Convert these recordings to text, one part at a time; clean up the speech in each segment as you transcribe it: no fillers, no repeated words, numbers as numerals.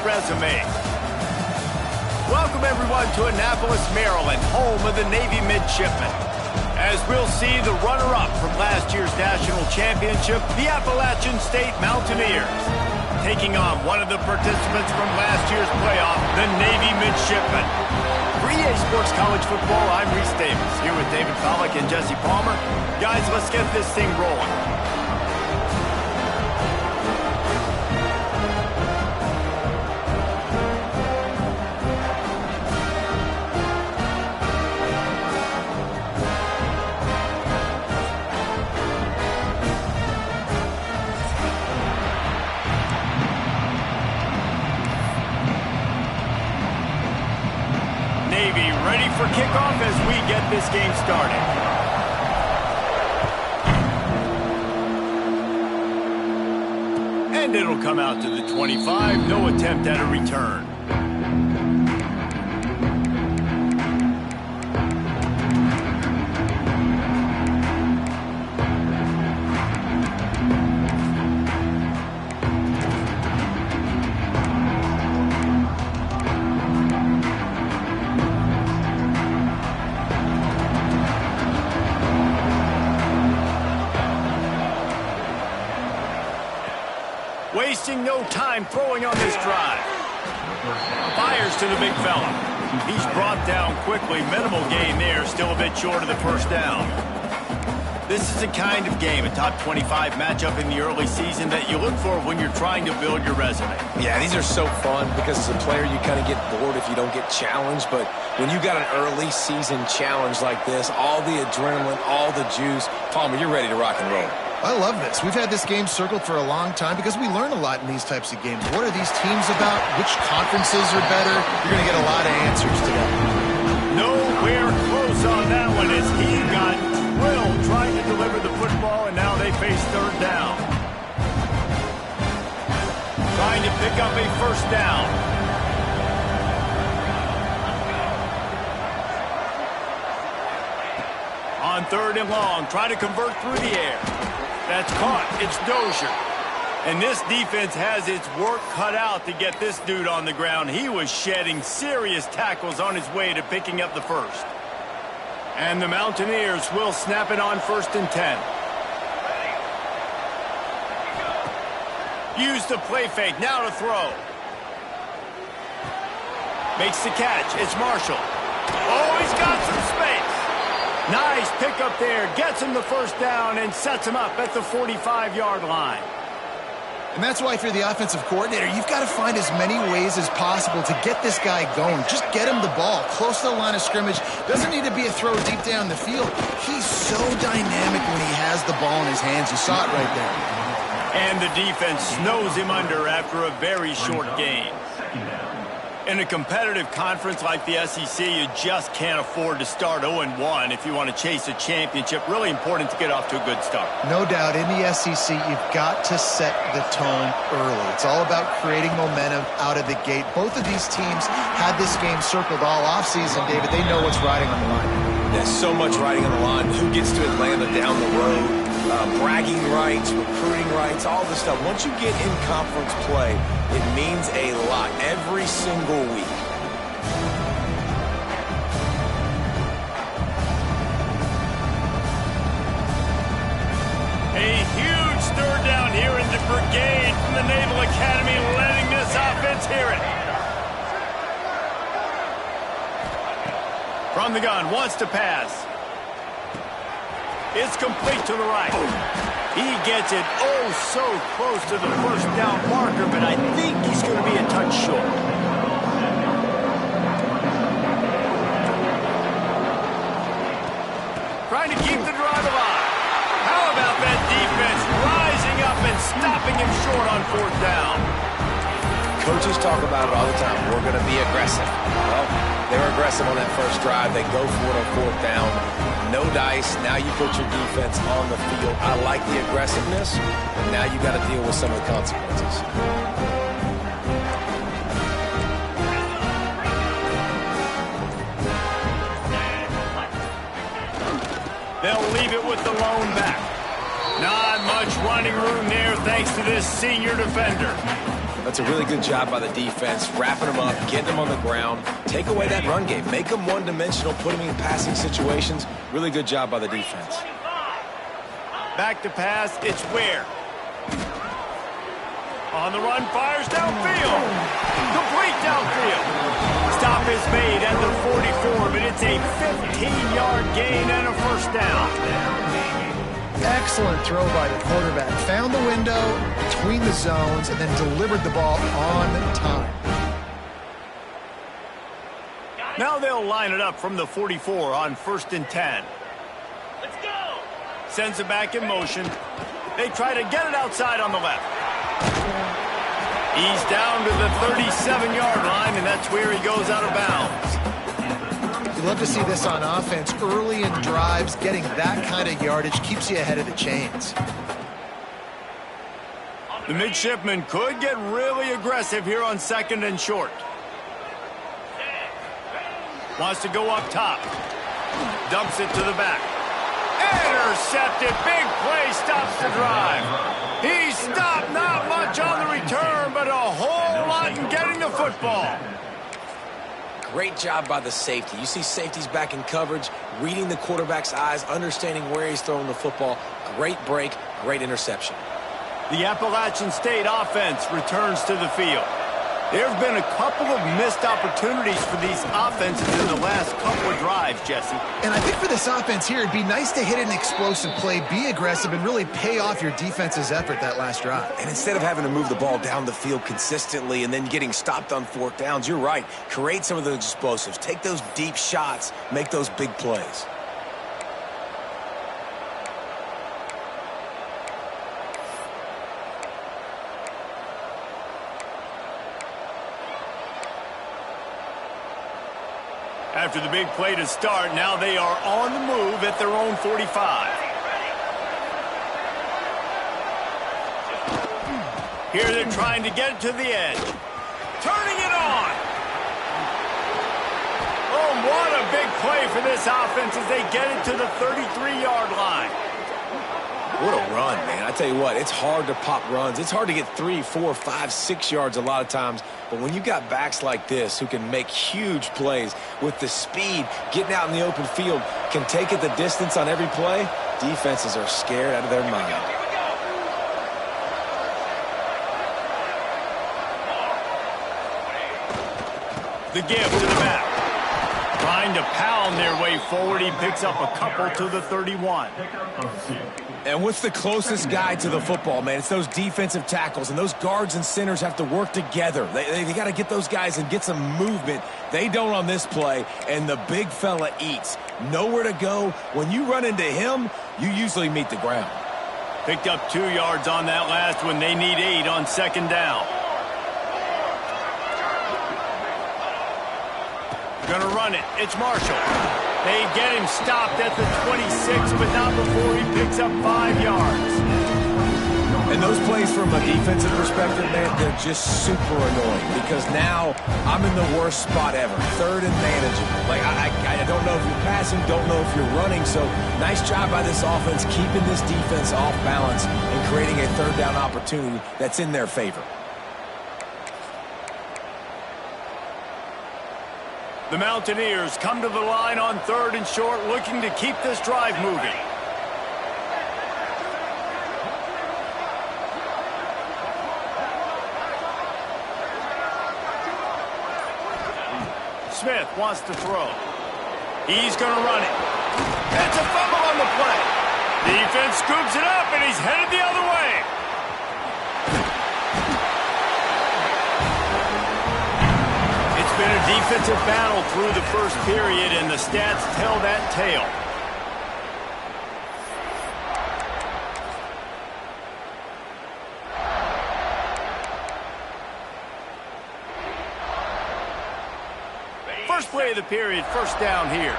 resume. Welcome, everyone, to Annapolis, Maryland, home of the Navy Midshipmen. As we'll see the runner-up from last year's national championship, the Appalachian State Mountaineers, taking on one of the participants from last year's playoff, the Navy Midshipmen. For EA Sports College Football, I'm Reese Davis, here with David Pollack and Jesse Palmer. Guys, let's get this thing rolling. Navy ready for kickoff as we get this game started. And it'll come out to the 25. No attempt at a return. Wasting no time throwing on this drive. Fires to the big fella. He's brought down quickly. Minimal gain there. Still a bit short of the first down. This is the kind of game, a top 25 matchup in the early season, that you look for when you're trying to build your resume. Yeah, these are so fun because as a player, you kind of get bored if you don't get challenged. But when you got an early season challenge like this, all the adrenaline, all the juice, Palmer, you're ready to rock and roll. I love this. We've had this game circled for a long time because we learn a lot in these types of games. What are these teams about? Which conferences are better? You're going to get a lot of answers today. Nowhere close on that one as he got drilled trying to deliver the football, and now they face third down. Trying to pick up a first down. On third and long, try to convert through the air. That's caught. It's Dozier. And this defense has its work cut out to get this dude on the ground. He was shedding serious tackles on his way to picking up the first. And the Mountaineers will snap it on 1st and 10. Use the play fake. Now to throw. Makes the catch. It's Marshall. Oh, he's got some space. Nice pickup there, gets him the first down and sets him up at the 45-yard line. And that's why if you're the offensive coordinator, you've got to find as many ways as possible to get this guy going. Just get him the ball close to the line of scrimmage. Doesn't need to be a throw deep down the field. He's so dynamic when he has the ball in his hands. You saw it right there. And the defense snows him under after a very short gain. In a competitive conference like the SEC, you just can't afford to start 0-1 if you want to chase a championship. Really important to get off to a good start. No doubt, in the SEC, you've got to set the tone early. It's all about creating momentum out of the gate. Both of these teams had this game circled all offseason, David. They know what's riding on the line. There's so much riding on the line. Who gets to Atlanta down the road? Bragging rights, recruiting rights, all this stuff. Once you get in conference play, it means a lot every single week. A huge third down here in the brigade from the Naval Academy, letting this offense hear it. From the gun, wants to pass. It's complete to the right. He gets it oh so close to the first down marker, but I think he's going to be a touch short. Trying to keep the drive alive. How about that defense rising up and stopping him short on 4th down? Coaches talk about it all the time. We're going to be aggressive. Well, they were aggressive on that first drive. They go for it on 4th down. No dice. Now you put your defense on the field. I like the aggressiveness, but now you got to deal with some of the consequences. They'll leave it with the lone back. Not much running room there thanks to this senior defender. That's a really good job by the defense, wrapping them up, getting them on the ground. Take away that run game. Make them one-dimensional, put them in passing situations. Really good job by the defense. Back to pass, it's Ware. On the run, fires downfield. Complete downfield. Stop is made at the 44, but it's a 15-yard gain and a first down. Excellent throw by the quarterback. Found the window between the zones and then delivered the ball on time. Now they'll line it up from the 44 on 1st and 10. Let's go. Sends it back in motion. They try to get it outside on the left. He's down to the 37-yard line, and that's where he goes out of bounds. You love to see this on offense. Early in drives, getting that kind of yardage keeps you ahead of the chains. The midshipman could get really aggressive here on 2nd and short. Wants to go up top. Dumps it to the back. Intercepted. Big play stops the drive. He stopped, not much on the return, but a whole lot in getting the football. Great job by the safety. You see safeties back in coverage, reading the quarterback's eyes, understanding where he's throwing the football. Great break, great interception. The Appalachian State offense returns to the field. There have been a couple of missed opportunities for these offenses in the last couple of drives, Jesse. And I think for this offense here, it'd be nice to hit an explosive play, be aggressive, and really pay off your defense's effort that last drive. And instead of having to move the ball down the field consistently and then getting stopped on 4th downs, you're right. Create some of those explosives. Take those deep shots. Make those big plays. After the big play to start, now they are on the move at their own 45. Here they're trying to get it to the edge. Turning it on. Oh, what a big play for this offense as they get it to the 33-yard line. What a run, man. I tell you what, it's hard to pop runs. It's hard to get 3, 4, 5, 6 yards a lot of times. But when you got backs like this who can make huge plays with the speed, getting out in the open field, can take it the distance on every play, defenses are scared out of their mind. The give to the back. Trying to pound their way forward. He picks up a couple to the 31. And what's the closest guy to the football, man? It's those defensive tackles, and those guards and centers have to work together. They got to get those guys and get some movement. They don't on this play, and the big fella eats. Nowhere to go. When you run into him, you usually meet the ground. Picked up 2 yards on that last one. They need 8 on 2nd down. Gonna run it. It's Marshall. They get him stopped at the 26, but not before he picks up 5 yards. And those plays from a defensive perspective, man, they're just super annoying because now I'm in the worst spot ever. 3rd and manageable. Like, I don't know if you're passing, don't know if you're running. So nice job by this offense keeping this defense off balance and creating a 3rd down opportunity that's in their favor. The Mountaineers come to the line on 3rd and short, looking to keep this drive moving. Smith wants to throw. He's going to run it. It's a fumble on the play. Defense scoops it up, and he's headed the other way. It's been a defensive battle through the first period, and the stats tell that tale. First play of the period, first down here.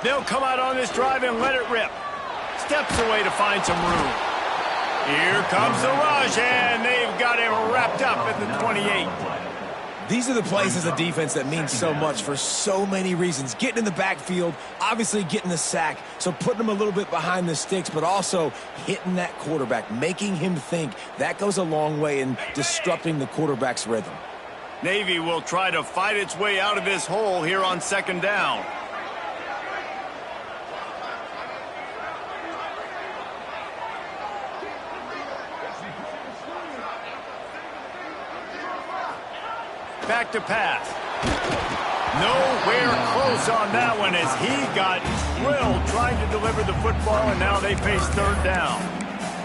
They'll come out on this drive and let it rip. Steps away to find some room. Here comes the rush, and they've got him wrapped up at the 28. These are the plays as a defense that mean so much for so many reasons. Getting in the backfield, obviously getting the sack, so putting them a little bit behind the sticks, but also hitting that quarterback, making him think. That goes a long way in disrupting the quarterback's rhythm. Navy will try to fight its way out of this hole here on 2nd down. Back to pass. Nowhere close on that one as he got drilled trying to deliver the football, and now they face 3rd down.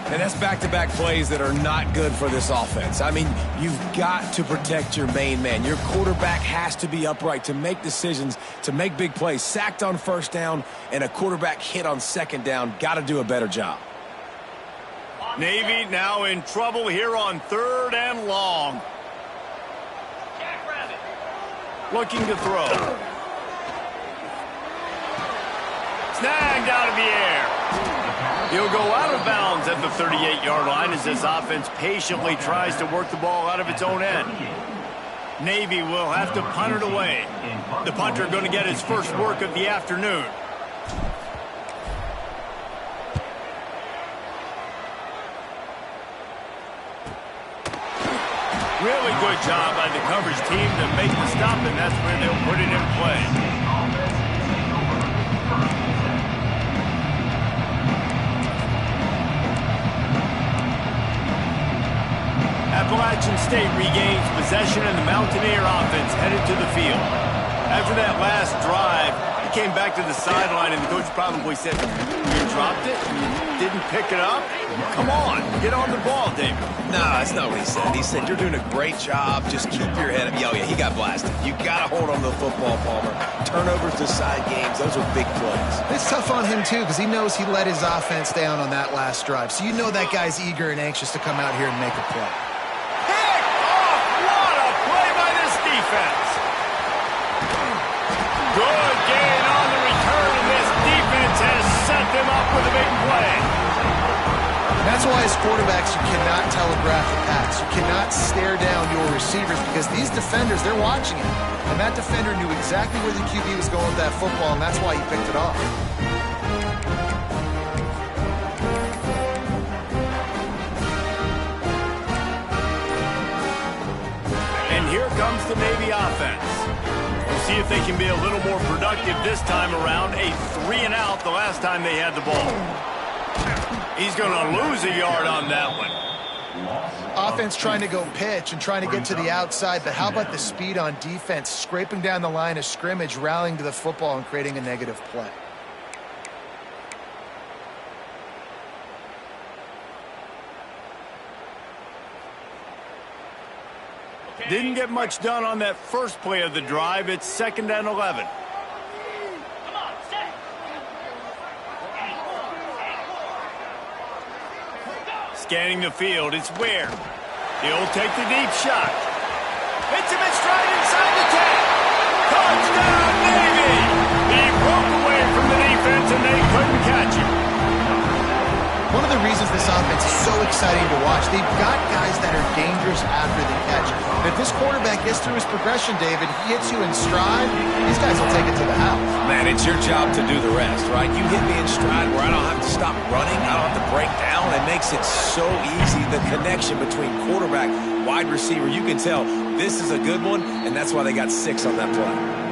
And that's back-to-back plays that are not good for this offense. I mean, you've got to protect your main man. Your quarterback has to be upright to make decisions, to make big plays. Sacked on 1st down and a quarterback hit on 2nd down. Got to do a better job. Navy now in trouble here on 3rd and long. Looking to throw. Snagged out of the air. He'll go out of bounds at the 38-yard line as this offense patiently tries to work the ball out of its own end. Navy will have to punt it away. The punter going to get his first work of the afternoon. Really good job by the coverage team to make the stop, and that's where they'll put it in play. Appalachian State regains possession, and the Mountaineer offense headed to the field. After that last drive, he came back to the sideline, and the coach probably said, "You dropped it? You didn't pick it up? Come on, get on the ball, David." No, that's not what he said. He said, "You're doing a great job. Just keep your head up." Oh, yeah, he got blasted. You got to hold on to the football, Palmer. Turnovers decide games. Those are big plays. It's tough on him, too, because he knows he let his offense down on that last drive. So you know that guy's eager and anxious to come out here and make a play. Pick off! What a play by this defense! Good gain on the return, and this defense has set them up with a big play. That's why as quarterbacks you cannot telegraph a pass. You cannot stare down your receivers because these defenders, they're watching it. And that defender knew exactly where the QB was going with that football, and that's why he picked it off. And here comes the Navy offense. We'll see if they can be a little more productive this time around. A 3-and-out the last time they had the ball. He's going to lose a yard on that one. Offense trying to go pitch and trying to get to the outside, but how about the speed on defense, scraping down the line of scrimmage, rallying to the football, and creating a negative play. Didn't get much done on that first play of the drive. It's 2nd and 11. Scanning the field, it's Ware. He'll take the deep shot. Hits him in stride inside the 10. Touchdown, Navy! He broke away from the defense, and they couldn't catch him. One of the reasons this offense is so exciting to watch, they've got guys that are dangerous after the catch. And if this quarterback gets through his progression, David, he hits you in stride, these guys will take it to the house. Man, it's your job to do the rest, right? You hit me in stride where I don't have to stop running, I don't have to break down. It makes it so easy, the connection between quarterback, wide receiver. You can tell this is a good one, and that's why they got 6 on that play.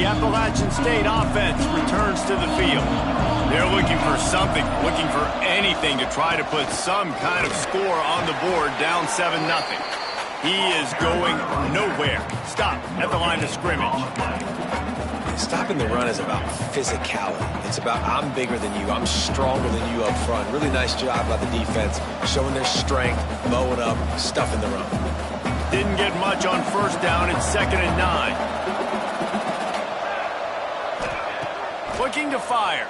Appalachian State offense returns to the field. They're looking for something, looking for anything to try to put some kind of score on the board, down 7-0. He is going nowhere. Stop at the line of scrimmage. Stopping the run is about physicality. It's about I'm bigger than you, I'm stronger than you up front. Really nice job by the defense, showing their strength, mowing up, stuffing the run. didn't get much on first down. It's 2nd and 9. Looking to fire.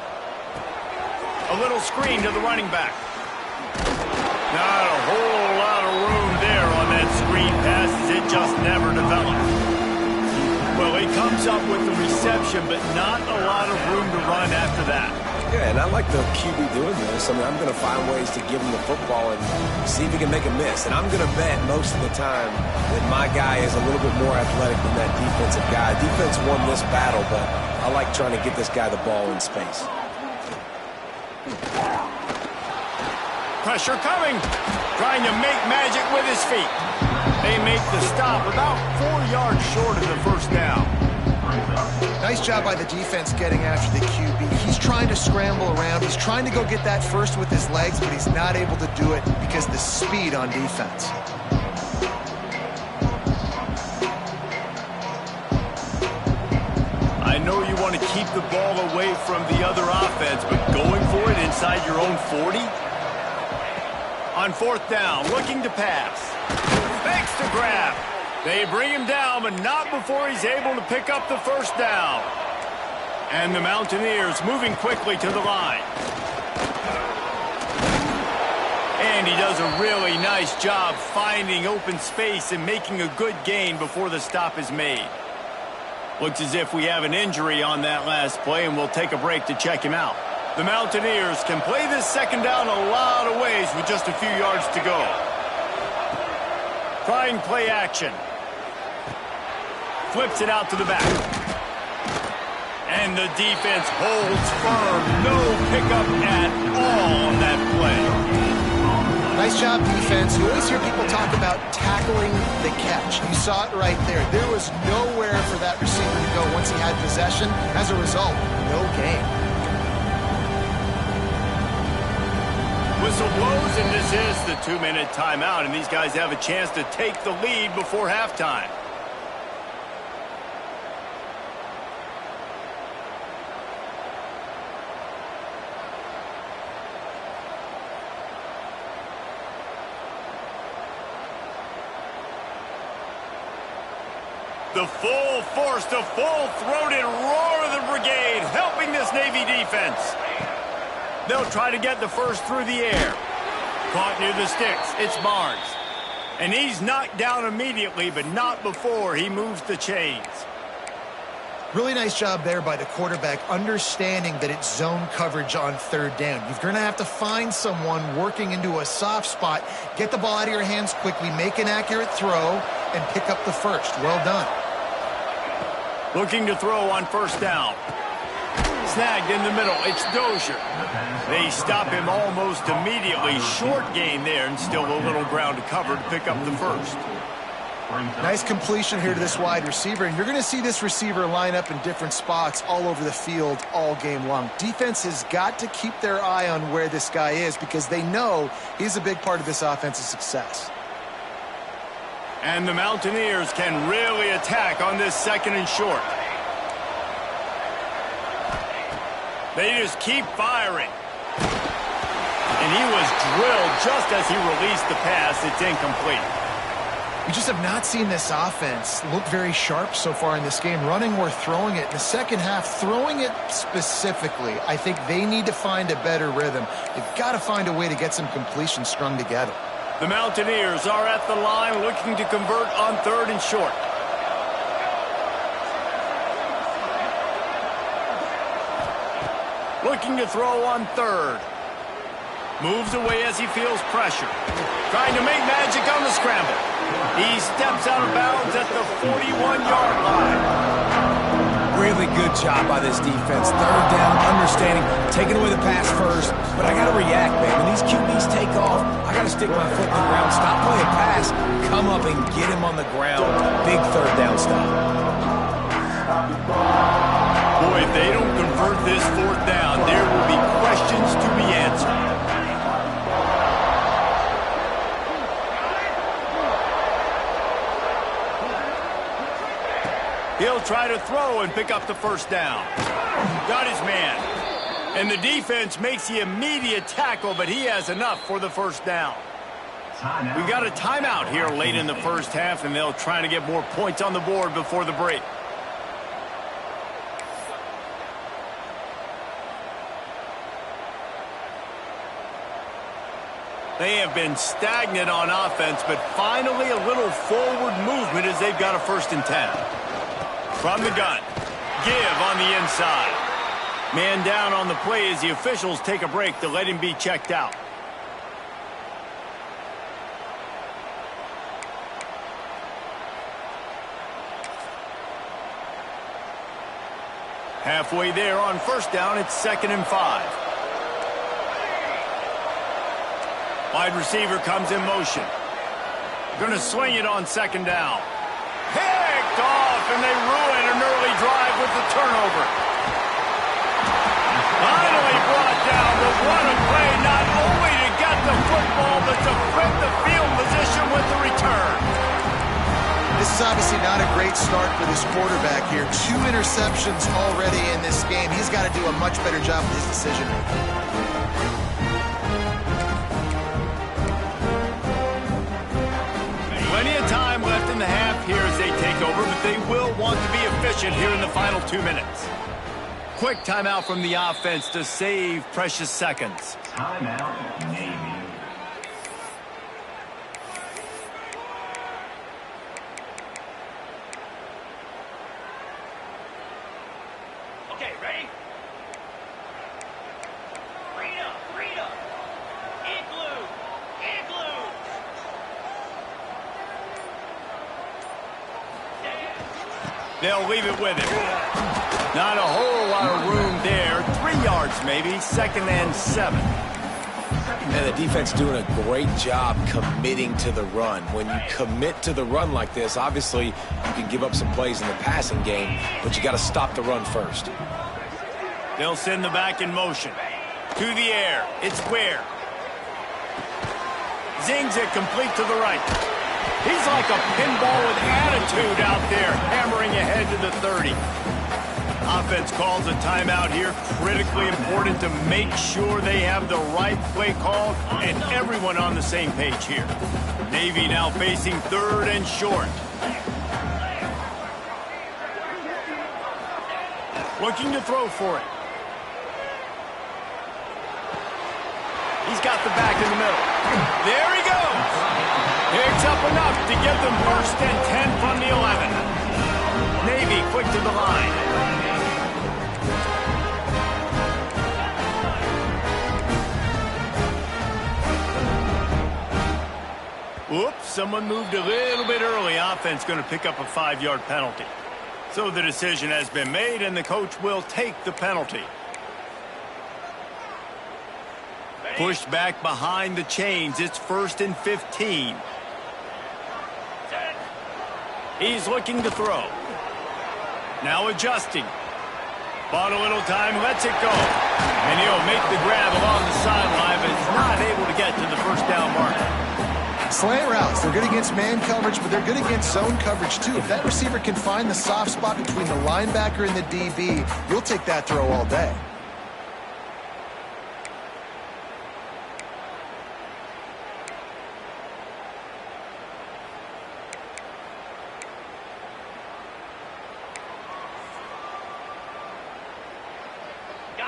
A little screen to the running back. Not a whole lot of room there on that screen pass, as it just never developed. Well, he comes up with the reception, but not a lot of room to run after that. Yeah, and I like the QB doing this. I mean, I'm going to find ways to give him the football and see if he can make a miss. And I'm going to bet most of the time that my guy is a little bit more athletic than that defensive guy. Defense won this battle, but I like trying to get this guy the ball in space. Pressure coming. Trying to make magic with his feet. They make the stop about 4 yards short of the first down. Nice job by the defense getting after the QB. He's trying to scramble around. He's trying to go get that first with his legs, but he's not able to do it because of the speed on defense. I know you want to keep the ball away from the other offense, but going for it inside your own 40? On 4th down, looking to pass. Fakes to grab. They bring him down, but not before he's able to pick up the first down. And the Mountaineers moving quickly to the line. And he does a really nice job finding open space and making a good gain before the stop is made. Looks as if we have an injury on that last play, and we'll take a break to check him out. The Mountaineers can play this 2nd down a lot of ways with just a few yards to go. Trying play action. Flips it out to the back. And the defense holds firm. No pickup at all on that play. Nice job, defense. You always hear people talk about tackling the catch. You saw it right there. There was nowhere for that receiver to go once he had possession. As a result, no gain. Whistle blows, and this is the 2-minute timeout, and these guys have a chance to take the lead before halftime. The full force, the full-throated roar of the brigade helping this Navy defense. They'll try to get the first through the air. Caught near the sticks. It's Barnes. And he's knocked down immediately, but not before he moves the chains. Really nice job there by the quarterback, understanding that it's zone coverage on 3rd down. You're going to have to find someone working into a soft spot, get the ball out of your hands quickly, make an accurate throw, and pick up the first. Well done. Looking to throw on 1st down. Snagged in the middle. It's Dozier. They stop him almost immediately. Short gain there, and still a little ground to cover to pick up the first. Nice completion here to this wide receiver, and you're going to see this receiver line up in different spots all over the field all game long. Defense has got to keep their eye on where this guy is because they know he's a big part of this offense's success. And the Mountaineers can really attack on this 2nd and short. They just keep firing. And he was drilled just as he released the pass. It's incomplete. We just have not seen this offense look very sharp so far in this game, running or throwing it. In the second half, throwing it specifically, I think they need to find a better rhythm. They've got to find a way to get some completions strung together. The Mountaineers are at the line looking to convert on 3rd and short. Looking to throw on 3rd. Moves away as he feels pressure. Trying to make magic on the scramble. He steps out of bounds at the 41-yard line. Really good job by this defense. 3rd down, understanding, taking away the pass first. But I got to react, man. When these QBs take off, I got to stick my foot in the ground, stop playing pass, come up and get him on the ground. Big 3rd down stop. Boy, if they don't convert this 4th down, there will be questions to be answered. He'll try to throw and pick up the first down. Got his man. And the defense makes the immediate tackle, but he has enough for the first down. We've got a timeout here late in the first half, and they'll try to get more points on the board before the break. They have been stagnant on offense, but finally a little forward movement as they've got a 1st and 10. From the gun, give on the inside. Man down on the play as the officials take a break to let him be checked out. Halfway there on 1st down, it's 2nd and 5. Wide receiver comes in motion. Going to swing it on 2nd down. Picked off, and they ruin an early drive with the turnover. Finally brought down, but what a play, not only to get the football, but to flip the field position with the return. This is obviously not a great start for this quarterback here. 2 interceptions already in this game. He's got to do a much better job with his decision making. Plenty of time left in the half here as they take over, but they will want to be efficient here in the final 2 minutes. Quick timeout from the offense to save precious seconds. Timeout, Navy. Okay, ready? Freedom! Igloo! They'll leave it with him. Not a whole lot of room there. 3 yards maybe. 2nd and 7. And the defense doing a great job committing to the run. When you commit to the run like this, obviously you can give up some plays in the passing game, but you got to stop the run first. They'll send the back in motion. To the air. It's Ware. Zings it complete to the right. He's like a pinball with attitude out there, hammering ahead to the 30. Offense calls a timeout here. Critically important to make sure they have the right play call and everyone on the same page here. Navy now facing 3rd and short. Looking to throw for it. He's got the back in the middle. There he goes. Picks up enough to give them 1st and 10 from the 11. Navy quick to the line. Whoops, someone moved a little bit early. Offense going to pick up a 5-yard penalty. So the decision has been made, and the coach will take the penalty. Pushed back behind the chains. It's 1st and 15. He's looking to throw. Now adjusting. Bought a little time, lets it go. And he'll make the grab along the sideline, but is not able to get to the 1st down marker. Slant routes, they're good against man coverage, but they're good against zone coverage too. If that receiver can find the soft spot between the linebacker and the DB, you'll take that throw all day.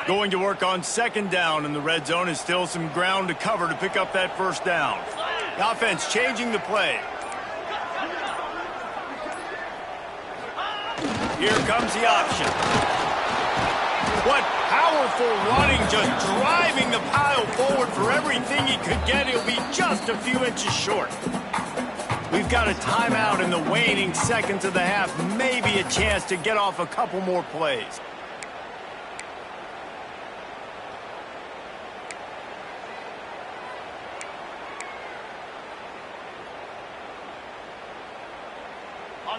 Going to work on 2nd down, and the red zone is still some ground to cover to pick up that 1st down. The offense changing the play. Here comes the option. What powerful running, just driving the pile forward for everything he could get. He'll be just a few inches short. We've got a timeout in the waning seconds of the half. Maybe a chance to get off a couple more plays.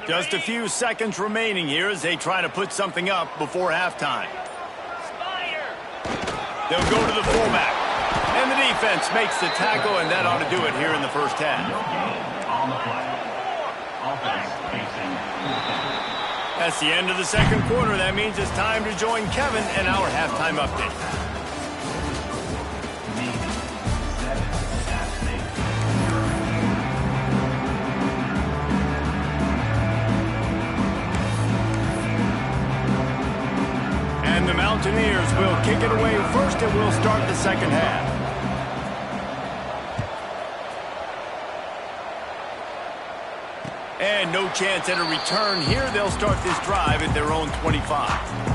Just a few seconds remaining here as they try to put something up before halftime. They'll go to the fullback. And the defense makes the tackle, and that ought to do it here in the 1st half. That's the end of the 2nd quarter. That means it's time to join Kevin and our halftime update. Mountaineers will kick it away first, and we'll start the second half. And no chance at a return here. They'll start this drive at their own 25.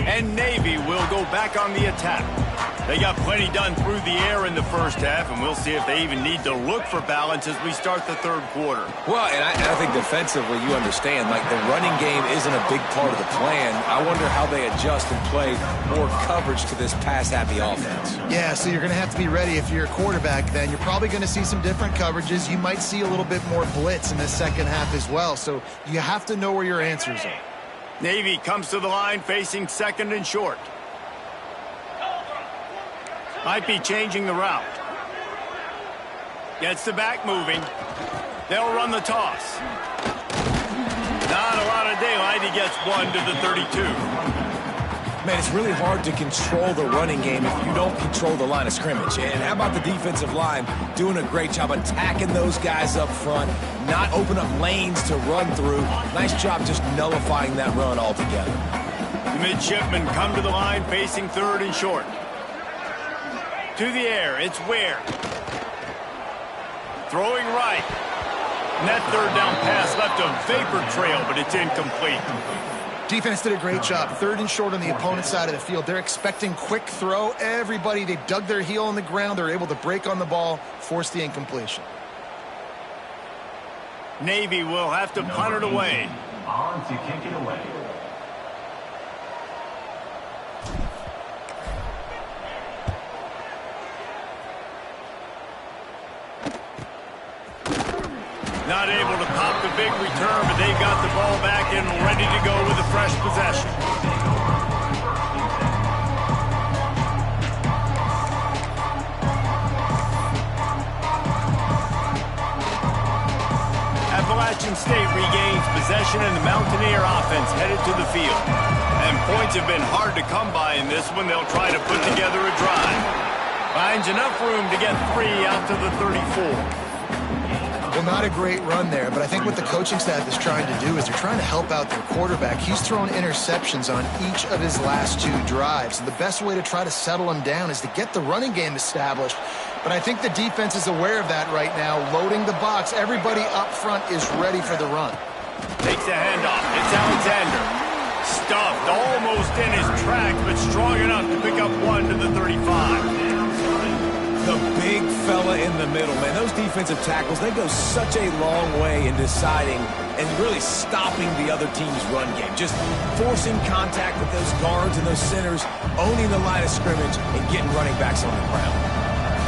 And Navy will go back on the attack. They got plenty done through the air in the first half, and we'll see if they even need to look for balance as we start the third quarter. Well, and I think defensively, you understand, like the running game isn't a big part of the plan. I wonder how they adjust and play more coverage to this pass-happy offense. Yeah, so you're going to have to be ready if you're a quarterback then. You're probably going to see some different coverages. You might see a little bit more blitz in the second half as well, so you have to know where your answers are. Navy comes to the line facing second and short. Might be changing the route. Gets the back moving. They'll run the toss. Not a lot of daylight. He gets one to the 32. Man, it's really hard to control the running game if you don't control the line of scrimmage. And how about the defensive line doing a great job attacking those guys up front, not open up lanes to run through. Nice job just nullifying that run altogether. The midshipmen come to the line facing third and short. To the air, it's Ware. Throwing right. And that third down pass left a vapor trail, but it's incomplete. Defense did a great job. Third and short on the opponent's side of the field. They're expecting quick throw. Everybody, they dug their heel on the ground. They're able to break on the ball, force the incompletion. Navy will have to punt it away. On to kick it away. Not able to pop the big return, but they've got the ball back and ready to go with a fresh possession. Appalachian State regains possession, and the Mountaineer offense headed to the field. And points have been hard to come by in this one. They'll try to put together a drive. Finds enough room to get 3 out to the 34. Well, not a great run there, but I think what the coaching staff is trying to do is they're trying to help out their quarterback. He's thrown interceptions on each of his last 2 drives, and the best way to try to settle him down is to get the running game established. But I think the defense is aware of that right now, loading the box. Everybody up front is ready for the run. Takes a handoff. It's Alexander. Stuffed almost in his track, but strong enough to pick up 1 to the 35. The big fella in the middle, man. Those defensive tackles, they go such a long way in deciding and really stopping the other team's run game. Just forcing contact with those guards and those centers, owning the line of scrimmage, and getting running backs on the ground.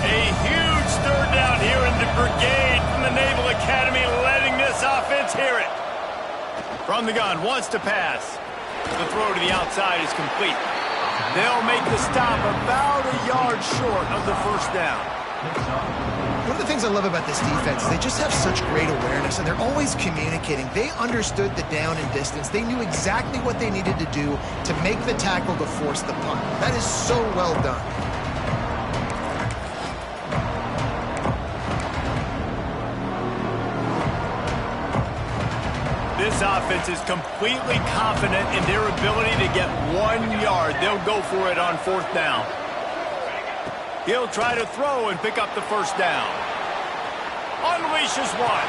A huge third down here in the brigade from the Naval Academy, letting this offense hear it. From the gun, wants to pass. The throw to the outside is complete. They'll make the stop about a yard short of the first down. One of the things I love about this defense is they just have such great awareness, and they're always communicating. They understood the down and distance. They knew exactly what they needed to do to make the tackle to force the punt. That is so well done. This offense is completely confident in their ability to get 1 yard. They'll go for it on 4th down. He'll try to throw and pick up the first down. Unleashes one.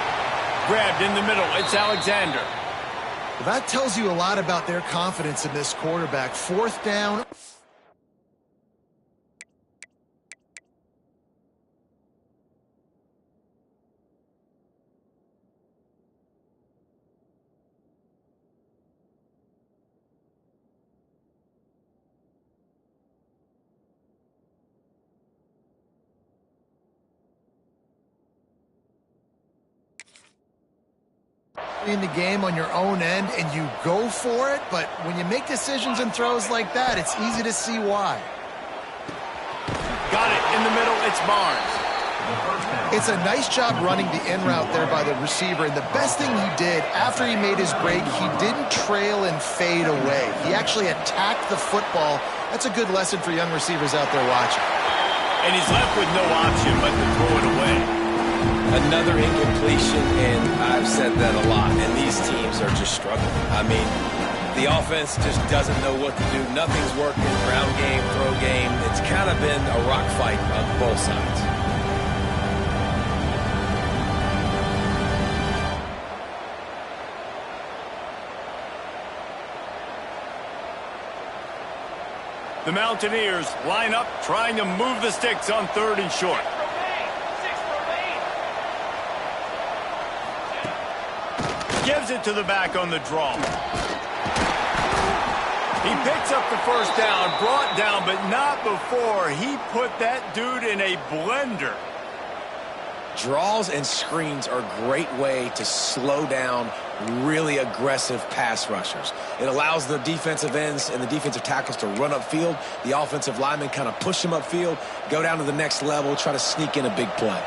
Grabbed in the middle. It's Alexander. Well, that tells you a lot about their confidence in this quarterback. 4th down. In the game on your own end and you go for it, but when you make decisions and throws like that, it's easy to see why. Got it in the middle. It's Barnes. It's a nice job running the in route there by the receiver, and the best thing he did after he made his break, he didn't trail and fade away. He actually attacked the football. That's a good lesson for young receivers out there watching. And he's left with no option but to throw it away. Another incompletion, and I've said that a lot, and these teams are just struggling. I mean, the offense just doesn't know what to do. Nothing's working. Ground game, throw game. It's kind of been a rock fight on both sides. The Mountaineers line up, trying to move the sticks on 3rd and short. Gives it to the back on the draw. He picks up the first down, brought down, but not before he put that dude in a blender. Draws and screens are a great way to slow down really aggressive pass rushers. It allows the defensive ends and the defensive tackles to run upfield. The offensive linemen kind of push them upfield, go down to the next level, try to sneak in a big play.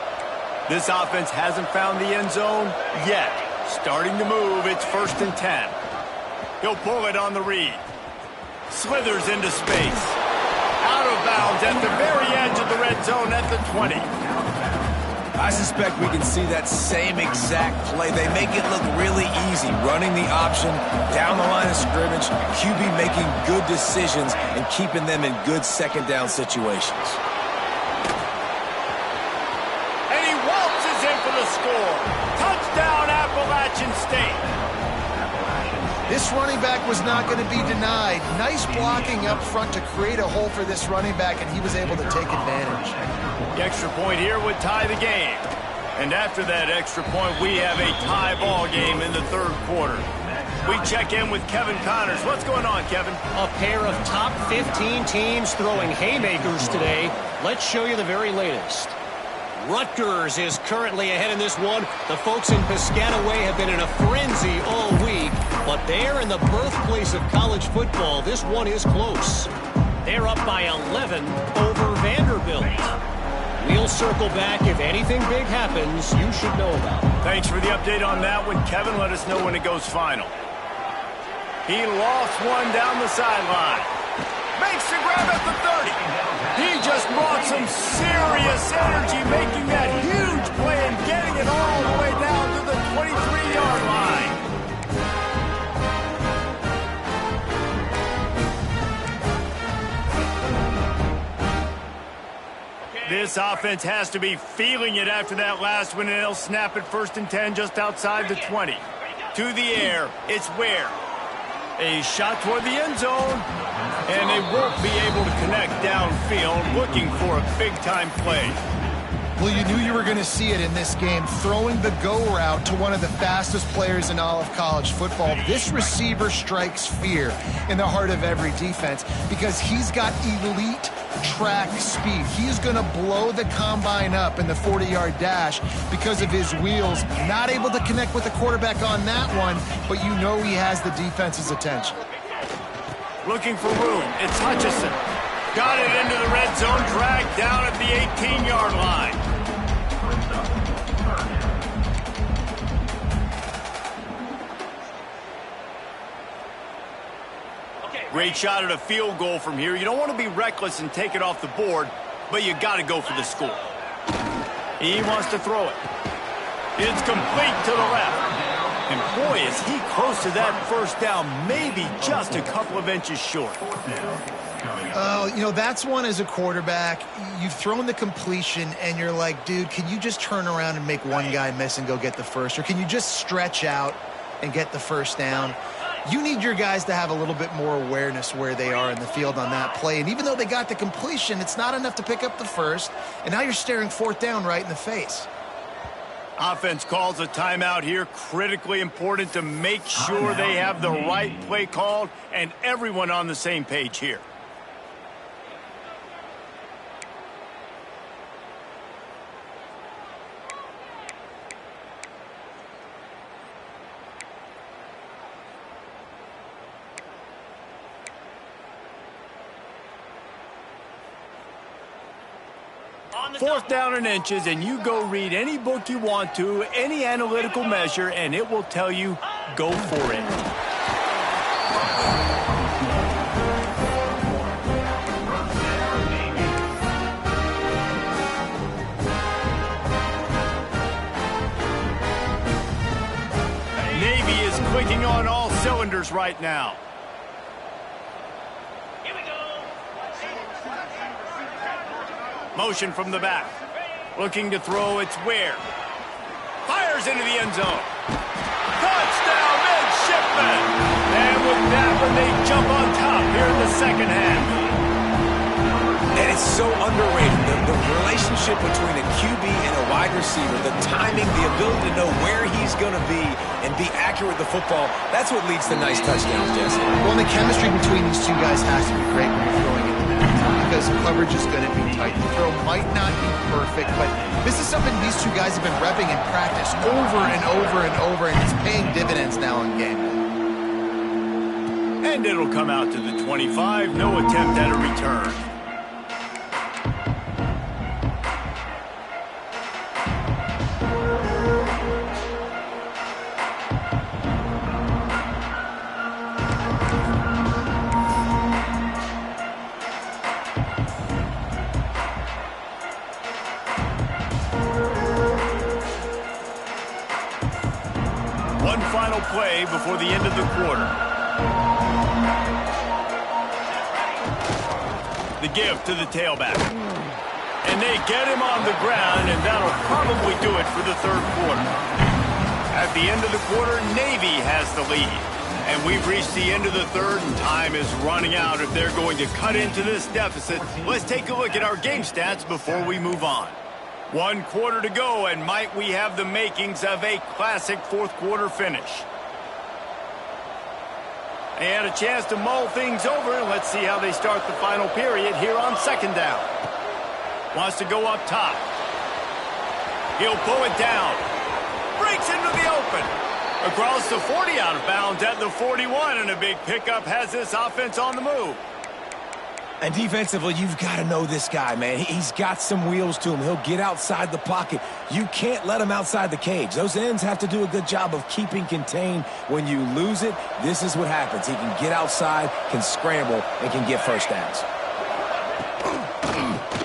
This offense hasn't found the end zone yet. Starting to move, it's 1st and 10. He'll pull it on the read. Slithers into space. Out of bounds at the very edge of the red zone at the 20. I suspect we can see that same exact play. They make it look really easy, running the option down the line of scrimmage, QB making good decisions and keeping them in good second down situations. And he waltzes in for the score. Touchdown, Appalachian State. This running back was not going to be denied. Nice blocking up front to create a hole for this running back, and he was able to take advantage. The extra point here would tie the game. And after that extra point, we have a tie ball game in the 3rd quarter. We check in with Kevin Connors. What's going on, Kevin? A pair of top 15 teams throwing haymakers today. Let's show you the very latest. Rutgers is currently ahead in this one. The folks in Piscataway have been in a frenzy all week, but they're in the birthplace of college football. This one is close. They're up by 11 over Vanderbilt. We'll circle back. If anything big happens, you should know about it. Thanks for the update on that one, Kevin. Let us know when it goes final. He lost one down the sideline. Makes the grab at the 30. He just brought some serious energy, making that huge play and getting it all the way down to the 23-yard line. This offense has to be feeling it after that last one, and they'll snap it 1st and 10 just outside the 20. To the air, it's Ware. A shot toward the end zone, and they won't be able to connect downfield, looking for a big-time play. Well, you knew you were going to see it in this game, throwing the go route to one of the fastest players in all of college football. This receiver strikes fear in the heart of every defense because he's got elite track speed. He's going to blow the combine up in the 40-yard dash because of his wheels. Not able to connect with the quarterback on that one, but you know he has the defense's attention. Looking for room. It's Hutchison. Got it into the red zone, dragged down at the 18-yard line. Great shot at a field goal from here. You don't want to be reckless and take it off the board, but you got to go for the score. He wants to throw it. It's complete to the left. And boy, is he close to that first down, maybe just a couple of inches short. Oh, you know, that's one as a quarterback. You've thrown the completion, and you're like, dude, can you just turn around and make one guy miss and go get the first? Or can you just stretch out and get the first down? You need your guys to have a little bit more awareness where they are in the field on that play. And even though they got the completion, it's not enough to pick up the first. And now you're staring 4th down right in the face. Offense calls a timeout here. Critically important to make sure they have the right play called and everyone on the same page here. 4th down and inches, and you go read any book you want to, any analytical measure, and it will tell you, go for it. Navy is clicking on all cylinders right now. Here we go. Motion from the back. Looking to throw, it's Ware. Fires into the end zone. Touchdown, Midshipman! And with that one, they jump on top here in the second half. And it's so underrated. The relationship between a QB and a wide receiver, the timing, the ability to know where he's going to be and be accurate with the football, that's what leads to nice touchdowns, Jesse. Well, the chemistry between these two guys has to be great when you're throwing in the net because coverage is going to be tight. The throw might not be perfect, but this is something these two guys have been repping in practice over and over and over, and it's paying dividends now in game day. And it'll come out to the 25. No attempt at a return. One final play before the end of the quarter. The give to the tailback. And they get him on the ground, and that'll probably do it for the third quarter. At the end of the quarter, Navy has the lead. And we've reached the end of the third, and time is running out if they're going to cut into this deficit. Let's take a look at our game stats before we move on. 1 quarter to go, and might we have the makings of a classic fourth quarter finish. They had a chance to mull things over, and let's see how they start the final period here on 2nd down. Wants to go up top. He'll pull it down. Breaks into the open. Across the 40, out of bounds at the 41, and a big pickup has this offense on the move. And defensively, you've got to know this guy, man. He's got some wheels to him. He'll get outside the pocket. You can't let him outside the cage. Those ends have to do a good job of keeping contained. When you lose it, this is what happens. He can get outside, can scramble, and can get first downs.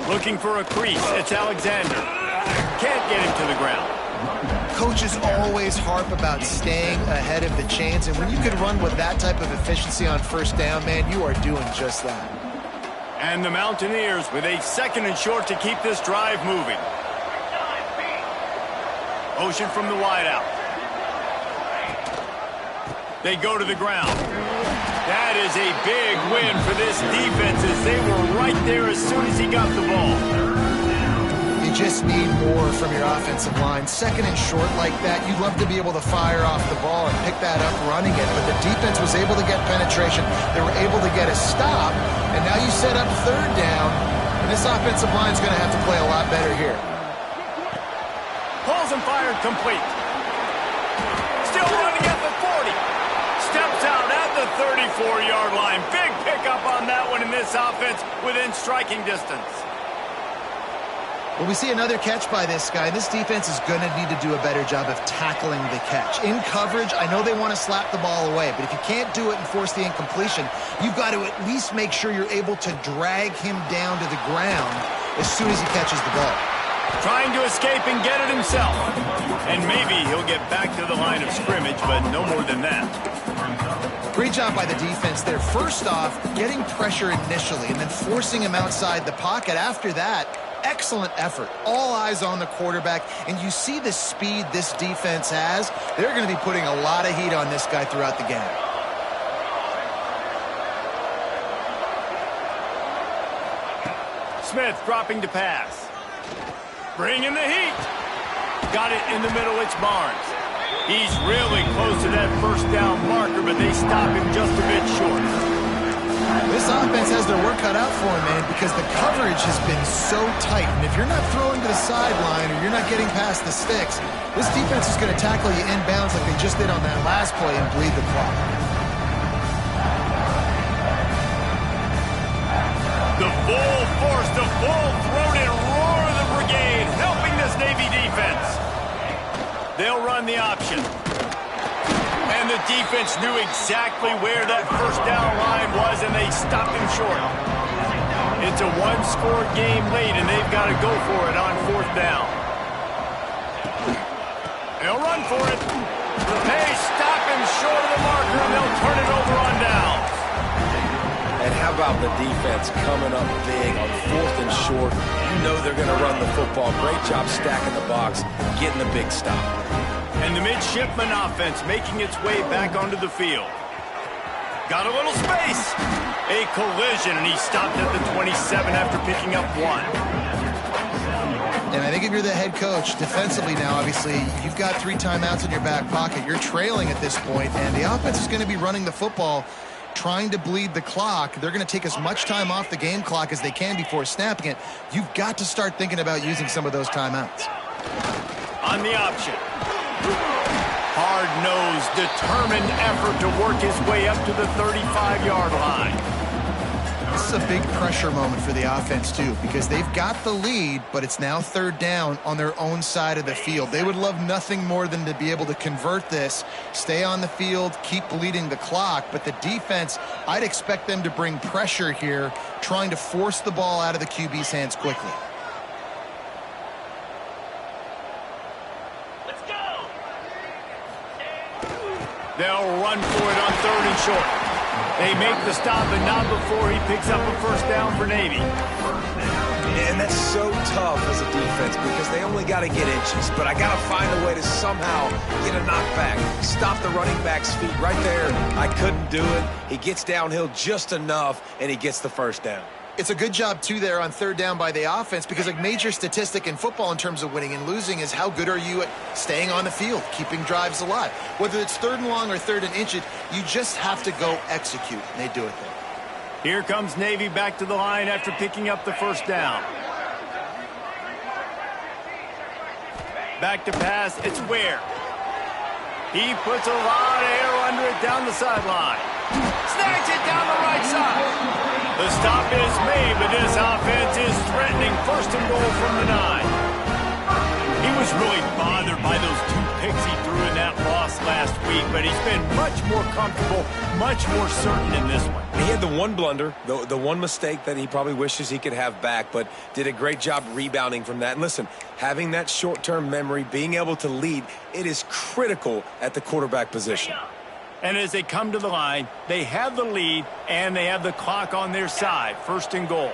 Looking for a crease. It's Alexander. Can't get him to the ground. Coaches always harp about staying ahead of the chains, and when you can run with that type of efficiency on 1st down, man, you are doing just that. And the Mountaineers with a 2nd and short to keep this drive moving. Motion from the wideout. They go to the ground. That is a big win for this defense as they were right there as soon as he got the ball. You just need more from your offensive line. 2nd and short like that, you'd love to be able to fire off the ball and pick that up running it, but the defense was able to get penetration. They were able to get a stop, and now you set up 3rd down, and this offensive line is going to have to play a lot better here. Pulls and fired complete. Still running at the 40. Steps out at the 34-yard line. Big pickup on that one, in this offense within striking distance. Well, we see another catch by this guy. This defense is going to need to do a better job of tackling the catch. In coverage, I know they want to slap the ball away, but if you can't do it and force the incompletion, you've got to at least make sure you're able to drag him down to the ground as soon as he catches the ball. Trying to escape and get it himself. And maybe he'll get back to the line of scrimmage, but no more than that. Great job by the defense there. First off, getting pressure initially and then forcing him outside the pocket. After that, excellent effort. All eyes on the quarterback, and you see the speed this defense has. They're going to be putting a lot of heat on this guy throughout the game. Smith dropping to pass. Bringing the heat. Got it in the middle, it's Barnes. He's really close to that 1st down marker, but they stop him just a bit short. This offense has their work cut out for him, man, because the coverage has been so tight. And if you're not throwing to the sideline or you're not getting past the sticks, this defense is going to tackle you inbounds like they just did on that last play and bleed the clock. The full force, the full-throated roar of the They'll run the option. And the defense knew exactly where that first down line was, and they stopped him short. It's a one-score game late, and they've got to go for it on fourth down. They'll run for it. They stop him short of the marker, and they'll turn it over on downs. And how about the defense coming up big on fourth and short? You know they're going to run the football. Great job stacking the box, getting the big stop. And the midshipman offense making its way back onto the field. Got a little space. A collision, and he stopped at the 27 after picking up 1. And I think if you're the head coach, defensively now, obviously, you've got 3 timeouts in your back pocket. You're trailing at this point, and the offense is going to be running the football, trying to bleed the clock. They're going to take as much time off the game clock as they can before snapping it. You've got to start thinking about using some of those timeouts. On the option. Hard-nosed, determined effort to work his way up to the 35-yard line. This is a big pressure moment for the offense, too, because they've got the lead, but it's now third down on their own side of the field. They would love nothing more than to be able to convert this, stay on the field, keep bleeding the clock, but the defense, I'd expect them to bring pressure here, trying to force the ball out of the QB's hands quickly. Let's go. They'll run for it on third and short. They make the stop, but not before he picks up a first down for Navy. And that's so tough as a defense because they only got to get inches. But I got to find a way to somehow get a knockback. Stop the running back's feet right there. I couldn't do it. He gets downhill just enough, and he gets the first down. It's a good job, too, there on third down by the offense because a major statistic in football in terms of winning and losing is how good are you at staying on the field, keeping drives alive. Whether it's third and long or third and inches, you just have to go execute, and they do it there. Here comes Navy back to the line after picking up the first down. Back to pass, it's Ware. He puts a lot of air under it down the sideline. Snags it down the right side. The stop is made, but this offense is threatening first and goal from the 9. He was really bothered by those 2 picks he threw in that loss last week, but he's been much more comfortable, much more certain in this one. He had the one blunder, the one mistake that he probably wishes he could have back, but did a great job rebounding from that. And listen, having that short-term memory, being able to lead, it is critical at the quarterback position. And as they come to the line, they have the lead, and they have the clock on their side. First and goal.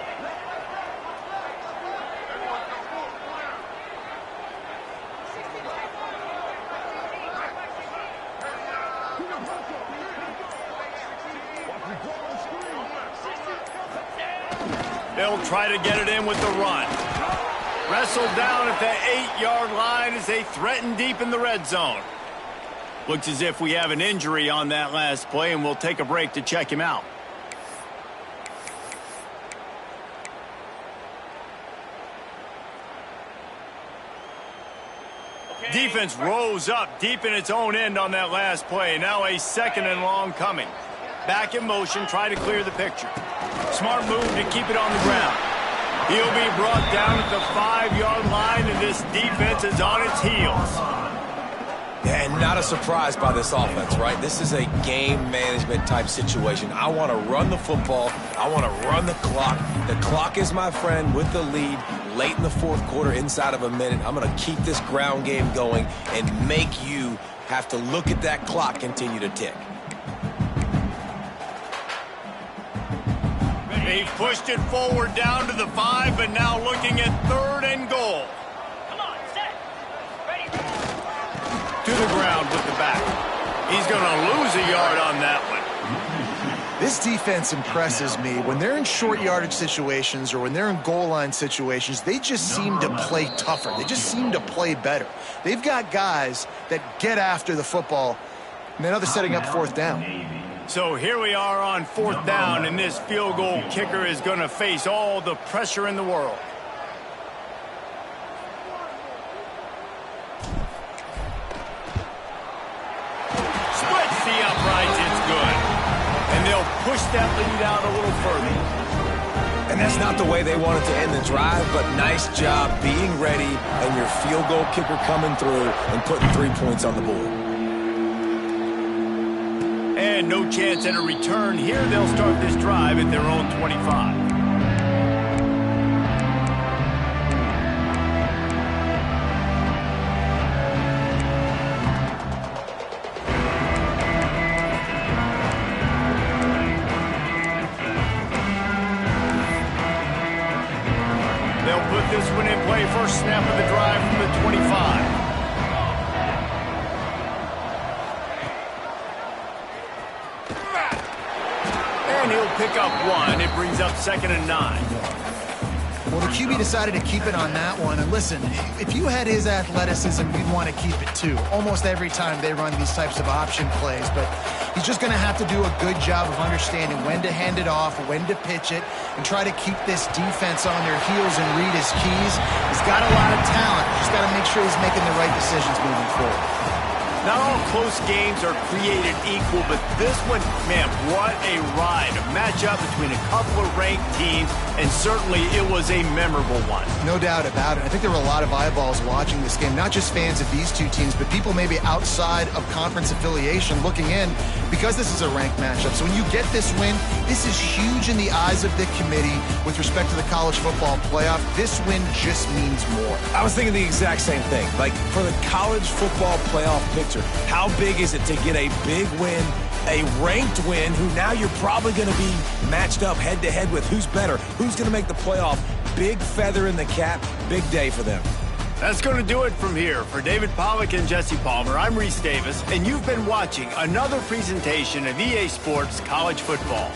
They'll try to get it in with the run. Wrestled down at the 8-yard line as they threaten deep in the red zone. Looks as if we have an injury on that last play, and we'll take a break to check him out. Okay. Defense rose up deep in its own end on that last play. Now a second and long coming. Back in motion, try to clear the picture. Smart move to keep it on the ground. He'll be brought down at the 5-yard line, and this defense is on its heels. And not a surprise by this offense, right? This is a game management type situation. I want to run the football. I want to run the clock. The clock is my friend with the lead late in the fourth quarter, inside of a minute. I'm going to keep this ground game going and make you have to look at that clock continue to tick. They've pushed it forward down to the 5, but now looking at third and goal. Come on, set. Ready. To the ground with the back. He's going to lose a yard on that one. This defense impresses me. When they're in short yardage situations or when they're in goal line situations, they just seem to play tougher. They just seem to play better. They've got guys that get after the football. And now they're setting up fourth down. So here we are on fourth down, and this field goal kicker is going to face all the pressure in the world. Splits the uprights, it's good. And they'll push that lead out a little further. And And that's not the way they wanted to end the drive, but nice job being ready and your field goal kicker coming through and putting 3 points on the board. And no chance at a return here. They'll start this drive at their own 25. They'll put this one in play. First snap of the drive from the 25. And he'll pick up one. It brings up 2nd and 9. Well, the QB decided to keep it on that one. And listen, if you had his athleticism, you'd want to keep it too. Almost every time they run these types of option plays. But he's just going to have to do a good job of understanding when to hand it off, when to pitch it, and try to keep this defense on their heels and read his keys. He's got a lot of talent. Just got to make sure he's making the right decisions moving forward. Not all close games are created equal, but this one, man, what a ride. A matchup between a couple of ranked teams, and certainly it was a memorable one. No doubt about it. I think there were a lot of eyeballs watching this game, not just fans of these two teams, but people maybe outside of conference affiliation looking in because this is a ranked matchup. So when you get this win, this is huge in the eyes of the committee with respect to the college football playoff. This win just means more. I was thinking the exact same thing. Like, for the college football playoff picture, how big is it to get a big win, a ranked win, who now you're probably going to be matched up head-to-head with who's better, who's going to make the playoff. Big feather in the cap, big day for them. That's going to do it from here. For David Pollack and Jesse Palmer, I'm Reese Davis, and you've been watching another presentation of EA Sports College Football.